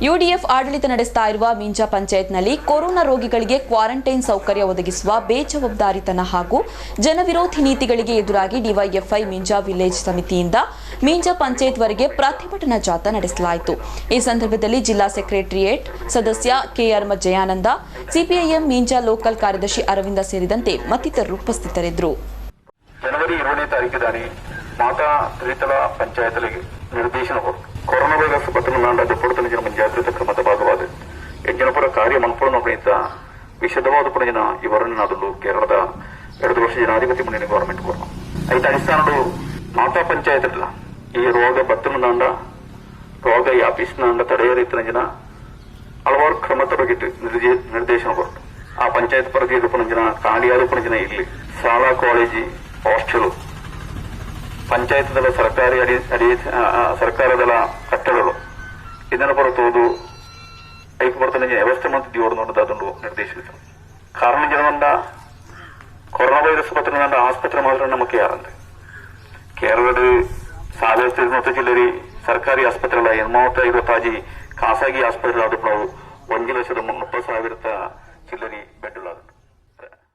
UDF ಆಡಳಿತ ನಡೆಸ್ತಾ ಇರುವ ಮೀಂಜಾ ಪಂಚಾಯತ್ನಲ್ಲಿ ಕೊರೋನಾ ರೋಗಿಗಳಿಗೆ ಕ್ವಾರಂಟೈನ್ ಸೌಕರ್ಯ ಒದಗಿಸುವ ಬೇಜವಾಬ್ದಾರಿತನ ಹಾಗೂ ಜನವಿರೋಧಿ ನೀತಿಗಳಿಗೆ ಎದುರಾಗಿ ಡಿವೈಎಫ್ಐ ಮೀಂಜಾ ವಿಲೇಜ್ ಸಮಿತಿಯಿಂದ ಮೀಂಜಾ ಪಂಚಾಯತ್ ವರೆಗೆ ಪ್ರತಿಭಟನಾ ಜಾಥಾ ನಡೆಸಲಾಯಿತು. ಈ ಸಂದರ್ಭದಲ್ಲಿ ಜಿಲ್ಲಾ ಸೆಕ್ರೆಟರಿಯೇಟ್ ಸದಸ್ಯ ಕೆಆರ್ ಜಯಾನಂದ, ಸಿಪಿಐಎಂ ಮೀಂಜಾ ಲೋಕಲ್ ಕಾರ್ಯದರ್ಶಿ ಅರವಿಂದ ಸೇರಿದಂತೆ ಮತ್ತಿತರರು ಉಪಸ್ಥಿತರಿದ್ದರು. ಜನವರಿ 20ನೇ ತಾರೀಕಿದಾನಿ ಮಾತಾ ತ್ರಿತಲ ಪಂಚಾಯತ್ಗಳಿಗೆ ನಿರ್ದೇಶನ ಕೊಟ್ಟು ಕೊರೋನಾ ವೈರಸ್ ಪತ್ತೊಂಬತ್ತು ಮುಂಜಾಗ್ರತಾ ಕ್ರಮದ ಭಾಗವಾದ ಯಜ್ಞಪುರ ಕಾರ್ಯ ಮನ್ಪೂರ್ಣ ಪ್ರಣಿತ ವಿಶದವಾದ ಪುಣಜಿನ ಇವರನ್ನು ನಾಡಲು ಕೇರಳದ 2 ವರ್ಷ ಜನಾಧಿಪತಿ ಮುನ್ನಣಿ ಗವರ್ಮೆಂಟ್ ಕೊರೋನಾ ಐತ ಅಡಿಸ್ಥಾನಡು ಮಾತಾ ಪಂಚಾಯತ್ ಈ ರೋಗ ಬತ್ತನಾಂಡ ರೋಗ ವ್ಯಾಪಿಸಿನಾಂಡ ತಡೆಯರಿತನ ಹಲವಾರು ಕ್ರಮ ತೊಡಗಿಟ್ಟು ನಿರ್ದೇಶನ ಕೊಟ್ಟು ಆ ಪಂಚಾಯತ್ ಪರಿಧಿಯಲ್ಲಿ ಪುಣಜಿನ ಖಾಲಿಯಾದ ಪುಣಜಿನ ಇಲ್ಲಿ ಶಾಲಾ ಕಾಲೇಜಿ ಹಾಸ್ಟೆಲ್ ಪಂಚಾಯತ್ಗಳ ಸರ್ಕಾರಗಳ ಕಟ್ಟಡಗಳು ಇದನ್ನು ಹೊರತುವುದು ಐಕ್ ಬರ್ತನೆ ವ್ಯವಸ್ಥೆ ಮತ್ತು ದಿಯೋಡು ನೋಡೋದು ಅದೊಂದು ನಿರ್ದೇಶಿಸಿತು. ಕಾರಣ ಜನವಂದ ಕೊರೋನಾ ವೈರಸ್ ಪತ್ರ ಆಸ್ಪತ್ರೆ ಮಾತ್ರ ನಮಗೆ ಯಾರಂತೆ ಕೇರಳದ ಸಾಧಾರಣ ಜಿಲ್ಲೆಯಲ್ಲಿ ಸರ್ಕಾರಿ ಆಸ್ಪತ್ರೆಗಳ 85 ಖಾಸಗಿ ಆಸ್ಪತ್ರೆ ಆದ ನಾವು 1,30,000 ಚಿಲ್ಲರಿ ಬೆಡ್